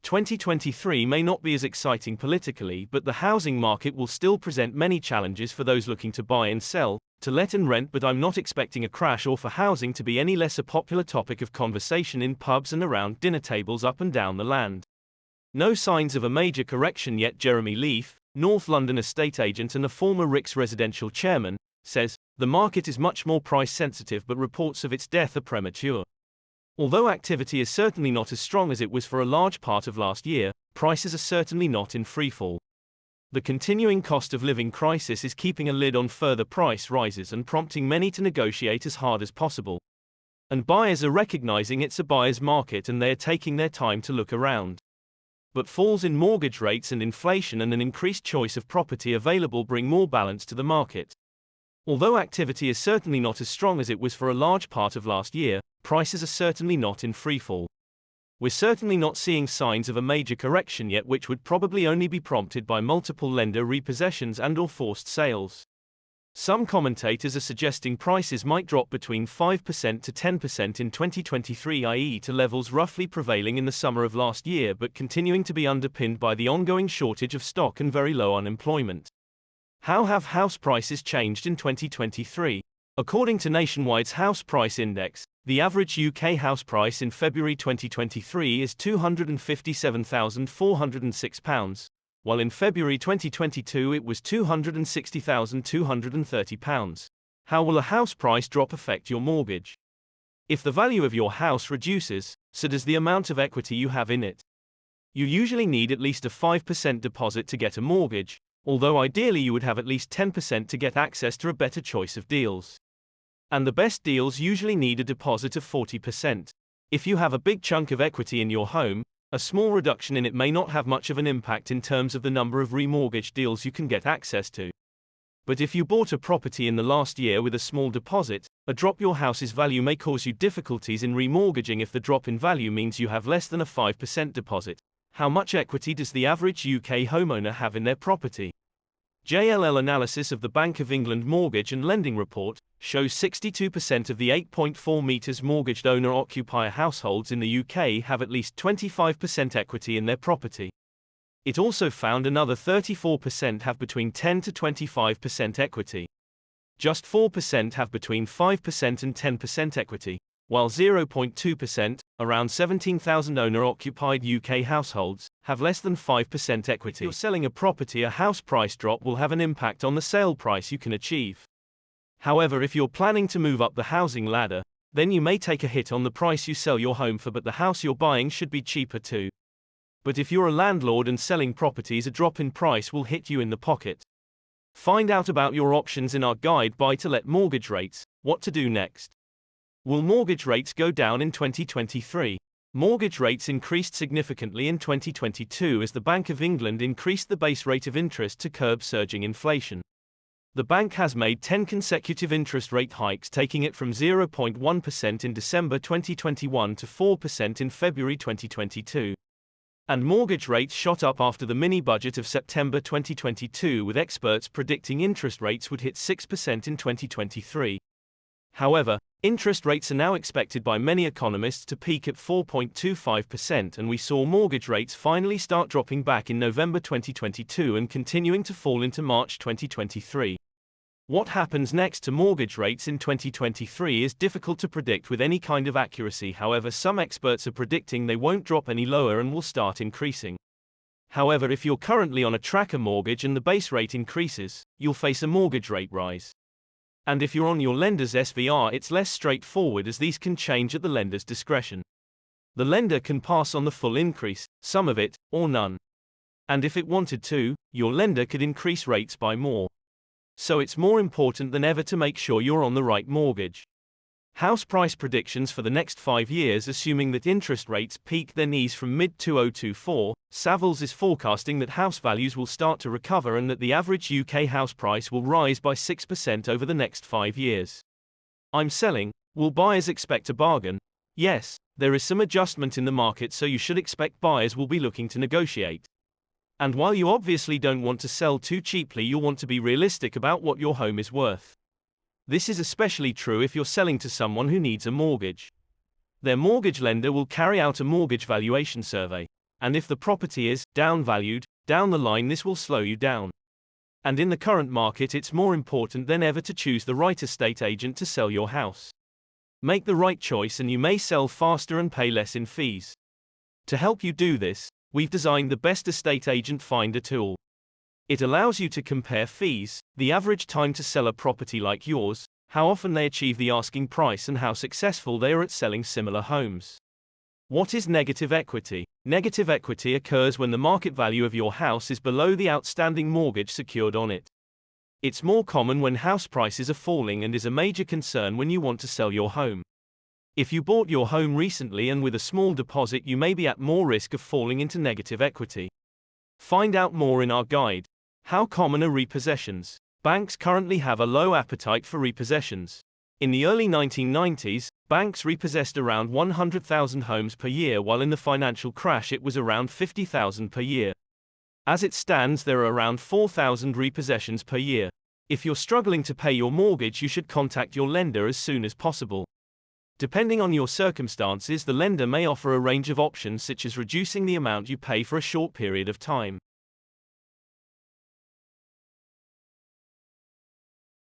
2023 may not be as exciting politically, but the housing market will still present many challenges for those looking to buy and sell, to let and rent, but I'm not expecting a crash or for housing to be any less a popular topic of conversation in pubs and around dinner tables up and down the land. No signs of a major correction yet. Jeremy Leaf, North London estate agent and a former RICS residential chairman, says, the market is much more price sensitive, but reports of its death are premature. Although activity is certainly not as strong as it was for a large part of last year, prices are certainly not in freefall. The continuing cost of living crisis is keeping a lid on further price rises and prompting many to negotiate as hard as possible. And buyers are recognizing it's a buyer's market and they are taking their time to look around. But falls in mortgage rates and inflation and an increased choice of property available bring more balance to the market. Although activity is certainly not as strong as it was for a large part of last year, prices are certainly not in freefall. We're certainly not seeing signs of a major correction yet, which would probably only be prompted by multiple lender repossessions and/or forced sales. Some commentators are suggesting prices might drop between 5% to 10% in 2023, i.e. to levels roughly prevailing in the summer of last year, but continuing to be underpinned by the ongoing shortage of stock and very low unemployment. How have house prices changed in 2023? According to Nationwide's House Price Index, the average UK house price in February 2023 is £257,406, while in February 2022 it was £260,230. How will a house price drop affect your mortgage? If the value of your house reduces, so does the amount of equity you have in it. You usually need at least a 5% deposit to get a mortgage, although ideally you would have at least 10% to get access to a better choice of deals. And the best deals usually need a deposit of 40%. If you have a big chunk of equity in your home, a small reduction in it may not have much of an impact in terms of the number of remortgage deals you can get access to. But if you bought a property in the last year with a small deposit, a drop in your house's value may cause you difficulties in remortgaging if the drop in value means you have less than a 5% deposit. How much equity does the average UK homeowner have in their property? JLL analysis of the Bank of England Mortgage and Lending Report shows 62% of the 8.4 meters mortgaged owner-occupier households in the UK have at least 25% equity in their property. It also found another 34% have between 10 to 25% equity. Just 4% have between 5% and 10% equity, while 0.2%, around 17,000 owner-occupied UK households, have less than 5% equity. If you're selling a property, a house price drop will have an impact on the sale price you can achieve. However, if you're planning to move up the housing ladder, then you may take a hit on the price you sell your home for, but the house you're buying should be cheaper too. But if you're a landlord and selling properties, a drop in price will hit you in the pocket. Find out about your options in our guide, Buy to Let Mortgage Rates, What to Do Next. Will mortgage rates go down in 2023? Mortgage rates increased significantly in 2022 as the Bank of England increased the base rate of interest to curb surging inflation. The bank has made 10 consecutive interest rate hikes, taking it from 0.1% in December 2021 to 4% in February 2022. And mortgage rates shot up after the mini-budget of September 2022, with experts predicting interest rates would hit 6% in 2023. However, interest rates are now expected by many economists to peak at 4.25%, and we saw mortgage rates finally start dropping back in November 2022 and continuing to fall into March 2023. What happens next to mortgage rates in 2023 is difficult to predict with any kind of accuracy. However, some experts are predicting they won't drop any lower and will start increasing. However, if you're currently on a tracker mortgage and the base rate increases, you'll face a mortgage rate rise. And if you're on your lender's SVR, it's less straightforward, as these can change at the lender's discretion. The lender can pass on the full increase, some of it, or none. And if it wanted to, your lender could increase rates by more. So it's more important than ever to make sure you're on the right mortgage. House price predictions for the next 5 years, assuming that interest rates peak their knees from mid-2024, Savills is forecasting that house values will start to recover and that the average UK house price will rise by 6% over the next 5 years. I'm selling. Will buyers expect a bargain? Yes, there is some adjustment in the market, so you should expect buyers will be looking to negotiate. And while you obviously don't want to sell too cheaply, you'll want to be realistic about what your home is worth. This is especially true if you're selling to someone who needs a mortgage. Their mortgage lender will carry out a mortgage valuation survey. and if the property is downvalued down the line, this will slow you down. And in the current market, it's more important than ever to choose the right estate agent to sell your house. Make the right choice and you may sell faster and pay less in fees. To help you do this, we've designed the best estate agent finder tool. It allows you to compare fees, the average time to sell a property like yours, how often they achieve the asking price, and how successful they are at selling similar homes. What is negative equity? Negative equity occurs when the market value of your house is below the outstanding mortgage secured on it. It's more common when house prices are falling and is a major concern when you want to sell your home. If you bought your home recently and with a small deposit, you may be at more risk of falling into negative equity. Find out more in our guide. How common are repossessions? Banks currently have a low appetite for repossessions. In the early 1990s, banks repossessed around 100,000 homes per year, while in the financial crash it was around 50,000 per year. As it stands, there are around 4,000 repossessions per year. If you're struggling to pay your mortgage, you should contact your lender as soon as possible. Depending on your circumstances, the lender may offer a range of options, such as reducing the amount you pay for a short period of time.